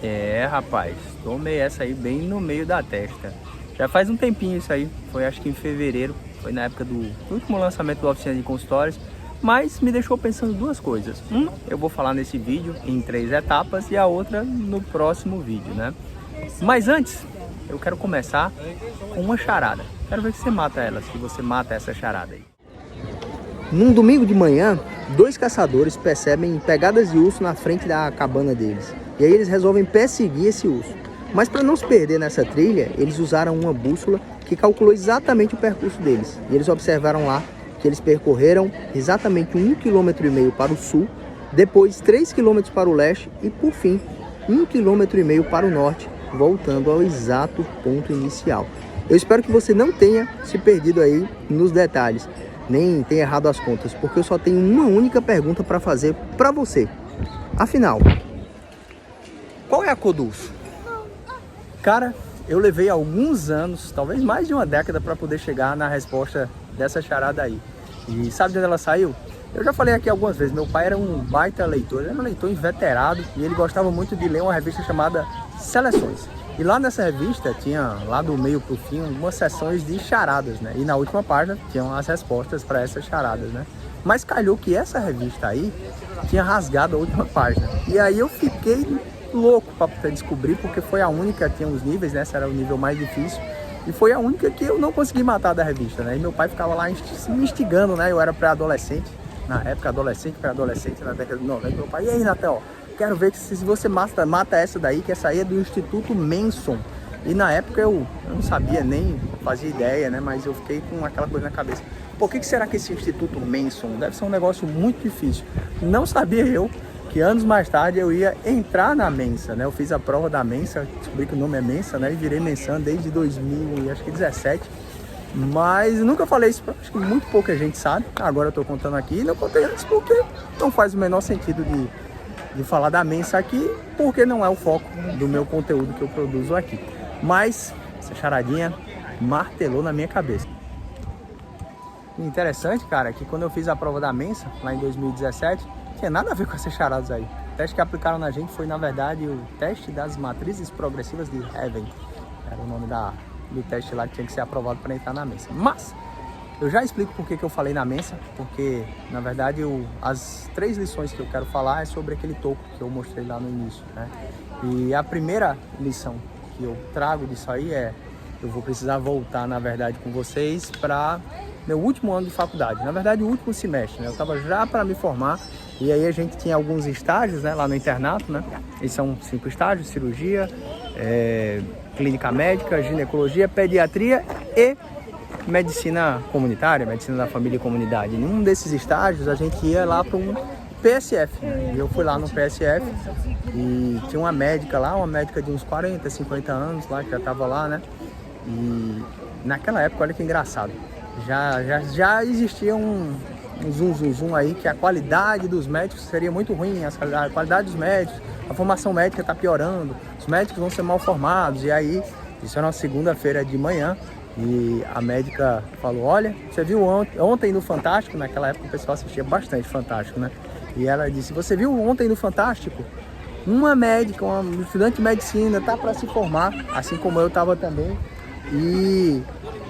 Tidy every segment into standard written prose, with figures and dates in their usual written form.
É, rapaz, tomei essa aí bem no meio da testa. Já faz um tempinho isso aí, foi acho que em fevereiro, foi na época do último lançamento do Oficina de Consultórios, mas me deixou pensando duas coisas. Eu vou falar nesse vídeo em 3 etapas e a outra no próximo vídeo, né? Mas antes, eu quero começar com uma charada. Quero ver se você mata ela, se você mata essa charada aí. Num domingo de manhã, 2 caçadores percebem pegadas de urso na frente da cabana deles. E aí eles resolvem perseguir esse urso. Mas para não se perder nessa trilha, eles usaram uma bússola que calculou exatamente o percurso deles. E eles observaram lá que eles percorreram exatamente 1,5 km para o sul, depois 3 km para o leste e, por fim, 1,5 km para o norte, voltando ao exato ponto inicial. Eu espero que você não tenha se perdido aí nos detalhes, nem tenha errado as contas, porque eu só tenho uma única pergunta para fazer para você. Afinal, qual é a cor do urso? Cara, eu levei alguns anos, talvez mais de uma década, para poder chegar na resposta dessa charada aí. E sabe de onde ela saiu? Eu já falei aqui algumas vezes, meu pai era um baita leitor, ele era um leitor inveterado e ele gostava muito de ler uma revista chamada Seleções. E lá nessa revista tinha, lá do meio pro fim, algumas sessões de charadas, né? E na última página tinham as respostas para essas charadas, né? Mas calhou que essa revista aí tinha rasgado a última página. E aí eu fiquei louco para descobrir, porque foi a única, tinha os níveis, né? Esse era o nível mais difícil. E foi a única que eu não consegui matar da revista, né? E meu pai ficava lá me instigando, né? Eu era pré-adolescente, na época adolescente, pré-adolescente, na década de 90. Meu pai, e aí, Natel? Quero ver que se você mata essa daí, que essa aí é do Instituto Manson. E na época eu não sabia, nem fazia ideia, né? Mas eu fiquei com aquela coisa na cabeça. Por que será que esse Instituto Manson deve ser um negócio muito difícil? Não sabia eu que anos mais tarde eu ia entrar na Mensa, né? Eu fiz a prova da Mensa, descobri que o nome é Mensa, né? E virei Mensan desde 2017. Mas nunca falei isso, acho que muito pouca gente sabe. Agora eu tô contando aqui, e não contei antes porque não faz o menor sentido de falar da Mensa aqui, porque não é o foco do meu conteúdo que eu produzo aqui. Mas essa charadinha martelou na minha cabeça. Interessante, cara, que quando eu fiz a prova da Mensa, lá em 2017, tinha nada a ver com essas charadas aí. O teste que aplicaram na gente foi, na verdade, o teste das matrizes progressivas de Heaven. Era o nome do teste lá que tinha que ser aprovado para entrar na Mensa. Mas eu já explico por que eu falei na Mensa, porque, na verdade, as 3 lições que eu quero falar é sobre aquele topo que eu mostrei lá no início, né? E a primeira lição que eu trago disso aí é: eu vou precisar voltar, na verdade, com vocês para meu último ano de faculdade. Na verdade, o último semestre, né? Eu estava já para me formar e aí a gente tinha alguns estágios, né, lá no internato, né? Eles são 5 estágios: cirurgia, clínica médica, ginecologia, pediatria e medicina comunitária, medicina da família e comunidade. Em um desses estágios a gente ia lá para um PSF, né? E eu fui lá no PSF e tinha uma médica lá, uma médica de uns 40, 50 anos lá, que já estava lá, né? E naquela época, olha que engraçado, já existia um zoom aí, que a qualidade dos médicos seria muito ruim, a qualidade dos médicos, a formação médica está piorando, os médicos vão ser mal formados. E aí, isso era uma segunda-feira de manhã, e a médica falou: olha, você viu ontem no Fantástico? Naquela época o pessoal assistia bastante Fantástico, né? E ela disse: você viu ontem no Fantástico? Uma médica, uma estudante de medicina, tá para se formar, assim como eu estava também. E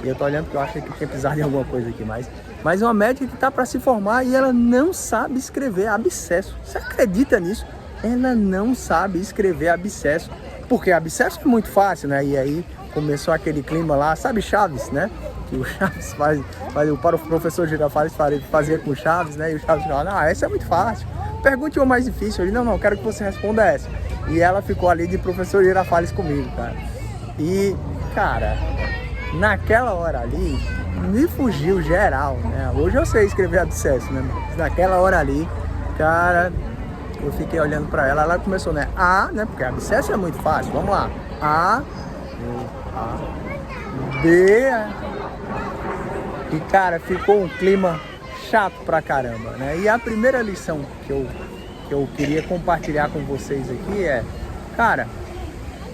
eu tô olhando porque eu achei que tinha pisado em alguma coisa aqui, mas uma médica que tá para se formar e ela não sabe escrever abscesso. Você acredita nisso? Ela não sabe escrever abscesso, porque abscesso é muito fácil, né? E aí começou aquele clima lá, sabe Chaves, né? Que o Chaves para o professor Girafales fazia com o Chaves, né? E o Chaves falava: não, essa é muito fácil, pergunte uma mais difícil. Eu disse: não, quero que você responda essa. E ela ficou ali de professor Girafales comigo, cara. E, cara, naquela hora ali, me fugiu geral, né? Hoje eu sei escrever abscesso, né? Mas naquela hora ali, cara, eu fiquei olhando pra ela, ela começou, né? A, né? Porque abscesso é muito fácil, vamos lá. A, B, e, cara, ficou um clima chato pra caramba, né? E a primeira lição que eu queria compartilhar com vocês aqui é: cara,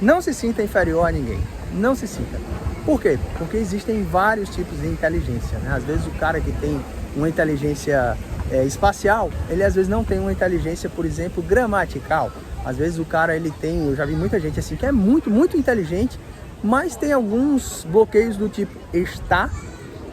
não se sinta inferior a ninguém, não se sinta. Por quê? Porque existem vários tipos de inteligência, né? Às vezes o cara que tem uma inteligência espacial, ele às vezes não tem uma inteligência, por exemplo, gramatical. Às vezes o cara, ele tem, eu já vi muita gente assim, que é muito, muito inteligente, mas tem alguns bloqueios do tipo está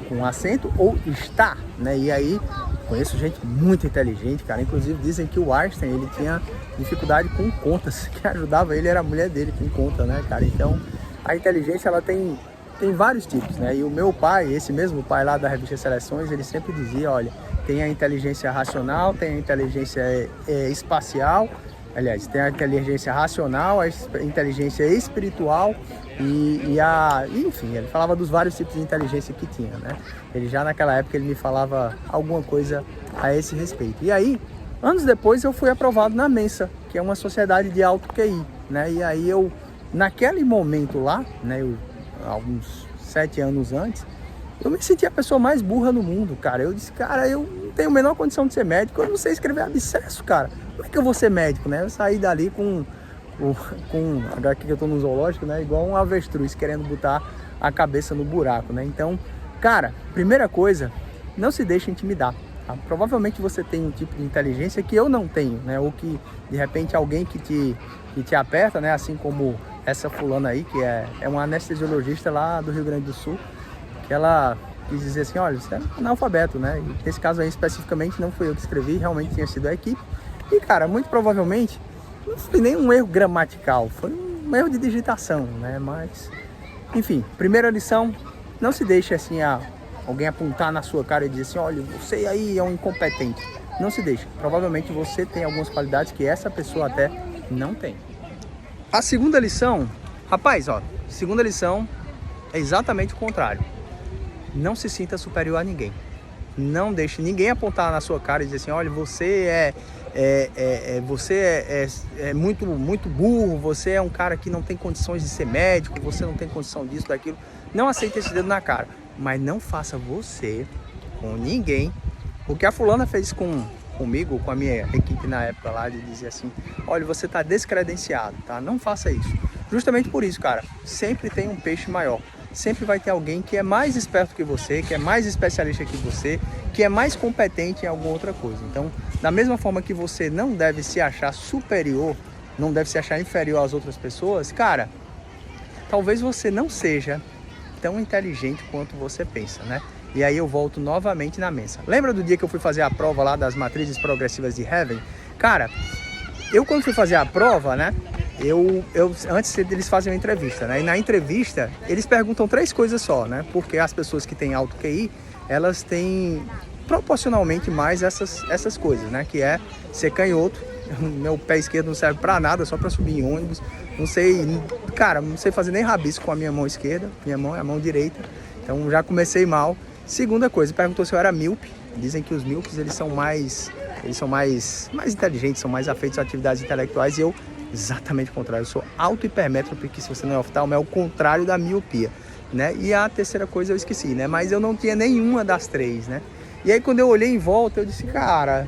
com acento ou está, né? E aí, conheço gente muito inteligente, cara. Inclusive dizem que o Einstein, ele tinha dificuldade com contas. Quem ajudava ele era a mulher dele com conta, né, cara? Então, a inteligência, ela tem vários tipos, né? E o meu pai, esse mesmo pai lá da revista Seleções, ele sempre dizia, olha, tem a inteligência racional, tem a inteligência espacial, aliás, tem a inteligência racional, a inteligência espiritual enfim, ele falava dos vários tipos de inteligência que tinha, né? Ele já naquela época ele me falava alguma coisa a esse respeito. E aí, anos depois eu fui aprovado na Mensa, que é uma sociedade de alto QI, né? E aí eu, naquele momento lá, né, alguns 7 anos antes, eu me senti a pessoa mais burra no mundo, cara. Eu disse, cara, eu não tenho a menor condição de ser médico, eu não sei escrever abscesso, cara. Como é que eu vou ser médico, né? Eu saí dali agora que eu tô no zoológico, né? Igual um avestruz querendo botar a cabeça no buraco, né? Então, cara, primeira coisa, não se deixe intimidar. Tá? Provavelmente você tem um tipo de inteligência que eu não tenho, né? Ou que, de repente, alguém que te aperta, né? Assim como essa fulana aí, que é uma anestesiologista lá do Rio Grande do Sul, que ela quis dizer assim, olha, você é analfabeto, né? E nesse caso aí, especificamente, não fui eu que escrevi, realmente tinha sido a equipe. E, cara, muito provavelmente, não foi nem um erro gramatical, foi um erro de digitação, né? Mas, enfim, primeira lição, não se deixe assim alguém apontar na sua cara e dizer assim, olha, você aí é um incompetente. Não se deixe. Provavelmente você tem algumas qualidades que essa pessoa até não tem. A segunda lição, rapaz, ó, segunda lição é exatamente o contrário. Não se sinta superior a ninguém. Não deixe ninguém apontar na sua cara e dizer assim, olha, você é muito, muito burro, você é um cara que não tem condições de ser médico, você não tem condição disso, daquilo. Não aceite esse dedo na cara, mas não faça você com ninguém. O que a fulana fez comigo, com a minha equipe na época lá, de dizer assim, olha, você está descredenciado, tá? Não faça isso. Justamente por isso, cara, sempre tem um peixe maior. Sempre vai ter alguém que é mais esperto que você, que é mais especialista que você, que é mais competente em alguma outra coisa. Então, da mesma forma que você não deve se achar superior, não deve se achar inferior às outras pessoas, cara, talvez você não seja tão inteligente quanto você pensa, né? E aí eu volto novamente na Mensa. Lembra do dia que eu fui fazer a prova lá das matrizes progressivas de Heaven? Cara, eu quando fui fazer a prova, né? Antes eles fazem uma entrevista, né? E na entrevista eles perguntam 3 coisas só, né? Porque as pessoas que têm alto QI, elas têm proporcionalmente mais essas coisas, né? Que é ser canhoto. Meu pé esquerdo não serve pra nada, só pra subir em ônibus. Não sei, cara, não sei fazer nem rabisco com a minha mão esquerda. Minha mão é a mão direita. Então já comecei mal. Segunda coisa, perguntou se eu era míope. Dizem que os míopes, eles são mais inteligentes, são mais afeitos a atividades intelectuais. E eu, exatamente o contrário, eu sou auto-hipermétrope, que se você não é oftalmo, é o contrário da miopia, né? E a terceira coisa eu esqueci, né? Mas eu não tinha nenhuma das 3, né? E aí quando eu olhei em volta, eu disse, cara,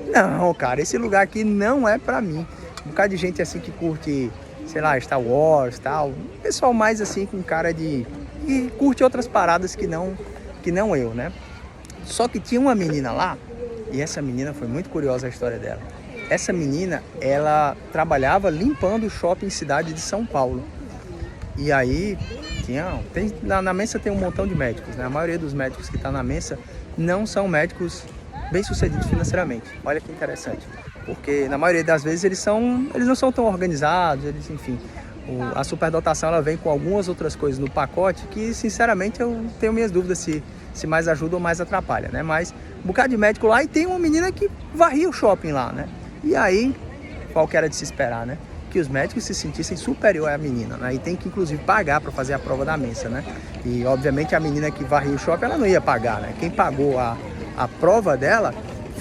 não, cara, esse lugar aqui não é pra mim. Um bocado de gente assim que curte, sei lá, Star Wars, tal. Pessoal mais assim com cara de... e curte outras paradas que não eu, né? Só que tinha uma menina lá, e essa menina foi muito curiosa a história dela. Essa menina, ela trabalhava limpando o shopping cidade de São Paulo. E aí, na Mensa tem um montão de médicos, né? A maioria dos médicos que está na Mensa não são médicos bem-sucedidos financeiramente. Olha que interessante. Porque na maioria das vezes eles não são tão organizados, enfim. A superdotação ela vem com algumas outras coisas no pacote que, sinceramente, eu tenho minhas dúvidas se mais ajuda ou mais atrapalha, né? Mas um bocado de médico lá e tem uma menina que varria o shopping lá, né? E aí, qual que era de se esperar, né? Que os médicos se sentissem superior à menina, né? E tem que, inclusive, pagar para fazer a prova da Mensa, né? E, obviamente, a menina que varria o shopping, ela não ia pagar, né? Quem pagou a prova dela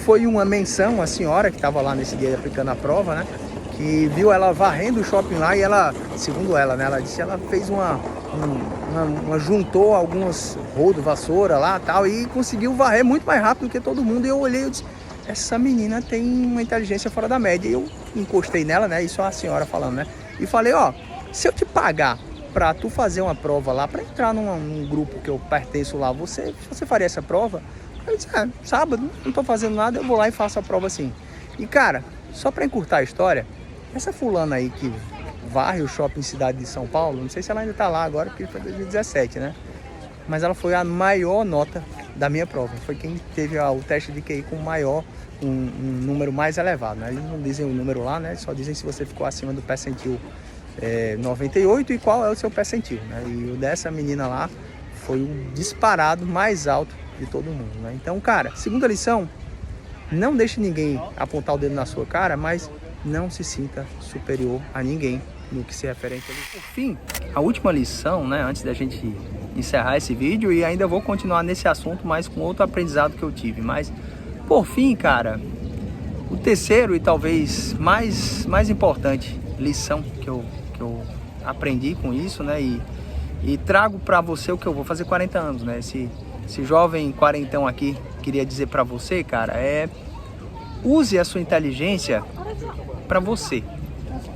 foi uma menção, a senhora que estava lá nesse dia aplicando a prova, né? Que viu ela varrendo o shopping lá e ela, segundo ela, né? Ela disse que ela fez juntou algumas rodos, vassoura lá e tal, e conseguiu varrer muito mais rápido que todo mundo. E eu olhei e disse, essa menina tem uma inteligência fora da média. E eu encostei nela, né? Isso é a senhora falando, né? E falei, ó, se eu te pagar pra tu fazer uma prova lá, pra entrar num grupo que eu pertenço lá, você faria essa prova? Eu disse, sábado, não tô fazendo nada, eu vou lá e faço a prova assim. E cara, só pra encurtar a história, essa fulana aí que varre o shopping Cidade de São Paulo, não sei se ela ainda tá lá agora, porque foi 2017, né? Mas ela foi a maior nota da minha prova. Foi quem teve o teste de QI com um número mais elevado, né? Eles não dizem o número lá, né? Só dizem se você ficou acima do percentil 98 e qual é o seu percentil, né? E o dessa menina lá foi o disparado mais alto de todo mundo, né? Então, cara, segunda lição, não deixe ninguém apontar o dedo na sua cara, mas não se sinta superior a ninguém no que se referente a isso. Por fim, a última lição, né, antes da gente encerrar esse vídeo, e ainda vou continuar nesse assunto, mas com outro aprendizado que eu tive. Mas, por fim, cara, o terceiro e talvez mais importante lição que eu aprendi com isso, né, e trago para você o que eu vou fazer 40 anos, né, esse jovem quarentão aqui, queria dizer para você, cara, use a sua inteligência para você.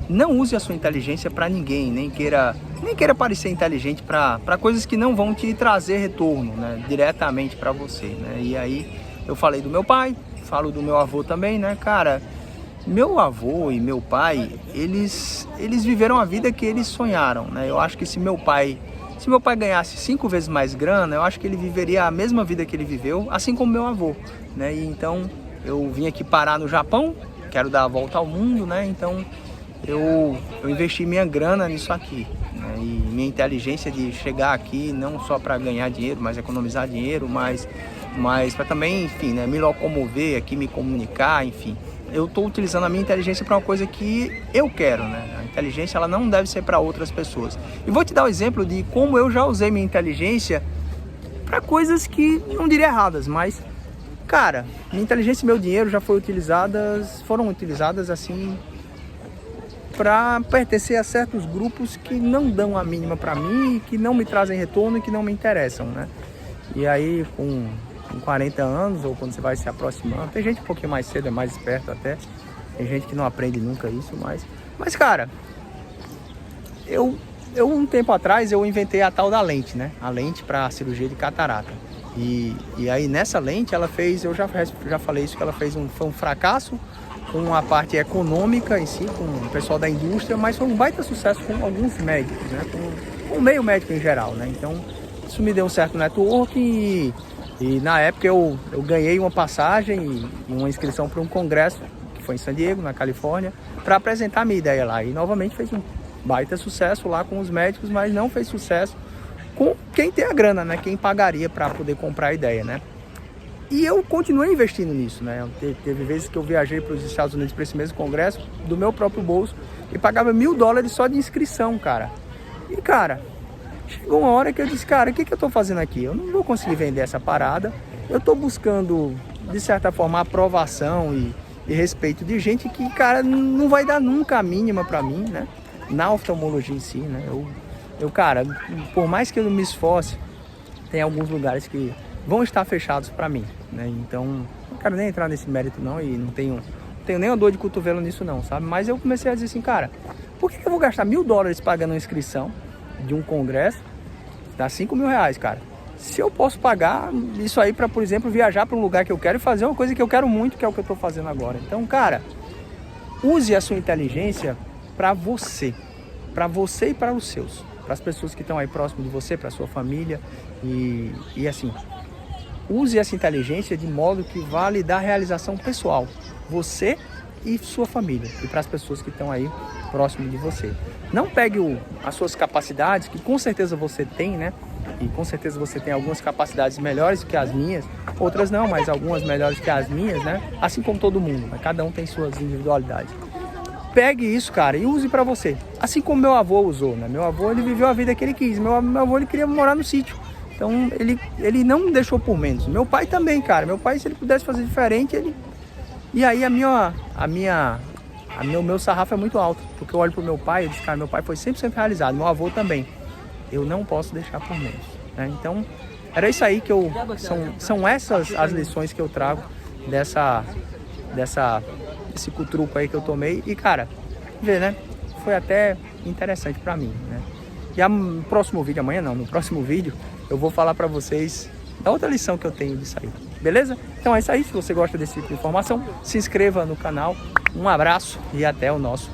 Não use a sua inteligência para ninguém, nem queira parecer inteligente para coisas que não vão te trazer retorno, né, diretamente para você, né? E aí eu falei do meu pai, falo do meu avô também, né, cara? Meu avô e meu pai, eles viveram a vida que eles sonharam, né? Eu acho que se meu pai ganhasse 5 vezes mais grana, eu acho que ele viveria a mesma vida que ele viveu, assim como meu avô, né? E então eu vim aqui parar no Japão, quero dar a volta ao mundo, né? Então eu investi minha grana nisso aqui, né? E minha inteligência de chegar aqui não só para ganhar dinheiro, mas economizar dinheiro, mas para também, enfim, né, me locomover aqui, me comunicar, enfim. Eu estou utilizando a minha inteligência para uma coisa que eu quero, né? A inteligência, ela não deve ser para outras pessoas. E vou te dar um exemplo de como eu já usei minha inteligência para coisas que não diria erradas, mas, cara, minha inteligência e meu dinheiro já foram utilizadas assim para pertencer a certos grupos que não dão a mínima para mim, que não me trazem retorno e que não me interessam, né? E aí, com 40 anos, ou quando você vai se aproximando, tem gente um pouquinho mais cedo, é mais esperto até, tem gente que não aprende nunca isso, mas cara, eu um tempo atrás eu inventei a tal da lente, né? A lente para cirurgia de catarata. E aí nessa lente ela fez, eu já falei isso, que ela foi um fracasso com a parte econômica em si, com o pessoal da indústria, mas foi um baita sucesso com alguns médicos, né? Com o meio médico em geral, né? Então isso me deu um certo networking e na época eu ganhei uma passagem e uma inscrição para um congresso que foi em San Diego, na Califórnia, para apresentar a minha ideia lá. E novamente fez um baita sucesso lá com os médicos, mas não fez sucesso com quem tem a grana, né? Quem pagaria para poder comprar a ideia, né? E eu continuei investindo nisso, né? Teve vezes que eu viajei para os Estados Unidos para esse mesmo congresso, do meu próprio bolso, e pagava $1.000 só de inscrição, cara. E, cara, chegou uma hora que eu disse, cara, o que eu tô fazendo aqui? Eu não vou conseguir vender essa parada. Eu tô buscando, de certa forma, aprovação e respeito de gente que, cara, não vai dar nunca a mínima para mim, né? Na oftalmologia em si, né? Cara, por mais que eu me esforce, tem alguns lugares que vão estar fechados para mim, né? Então, não quero nem entrar nesse mérito não, e não tenho nenhuma dor de cotovelo nisso não, sabe? Mas eu comecei a dizer assim, cara, por que eu vou gastar $1.000 pagando uma inscrição de um congresso? Dá R$5.000, cara. Se eu posso pagar isso aí para, por exemplo, viajar para um lugar que eu quero e fazer uma coisa que eu quero muito, que é o que eu estou fazendo agora. Então, cara, use a sua inteligência para você e para os seus, para as pessoas que estão aí próximo de você, para a sua família e assim, use essa inteligência de modo que vá lhe dar realização pessoal, você e sua família, e para as pessoas que estão aí próximo de você. Não pegue as suas capacidades, que com certeza você tem, né? E com certeza você tem algumas capacidades melhores que as minhas, outras não, mas algumas melhores que as minhas, né? Assim como todo mundo, né? Cada um tem suas individualidades. Pegue isso, cara, e use pra você. Assim como meu avô usou, né? Meu avô, ele viveu a vida que ele quis. Meu avô, ele queria morar no sítio. Então, ele não me deixou por menos. Meu pai também, cara. Meu pai, se ele pudesse fazer diferente, ele... E aí, meu sarrafo é muito alto. Porque eu olho pro meu pai e digo, cara, meu pai foi 100% realizado. Meu avô também. Eu não posso deixar por menos, né? Então, era isso aí que são essas as lições que eu trago esse cutruco aí que eu tomei. E, cara, vê, né? Foi até interessante pra mim, né? E no próximo vídeo, amanhã não, no próximo vídeo, eu vou falar pra vocês da outra lição que eu tenho disso aí, beleza? Então é isso aí, se você gosta desse tipo de informação, se inscreva no canal. Um abraço e até o nosso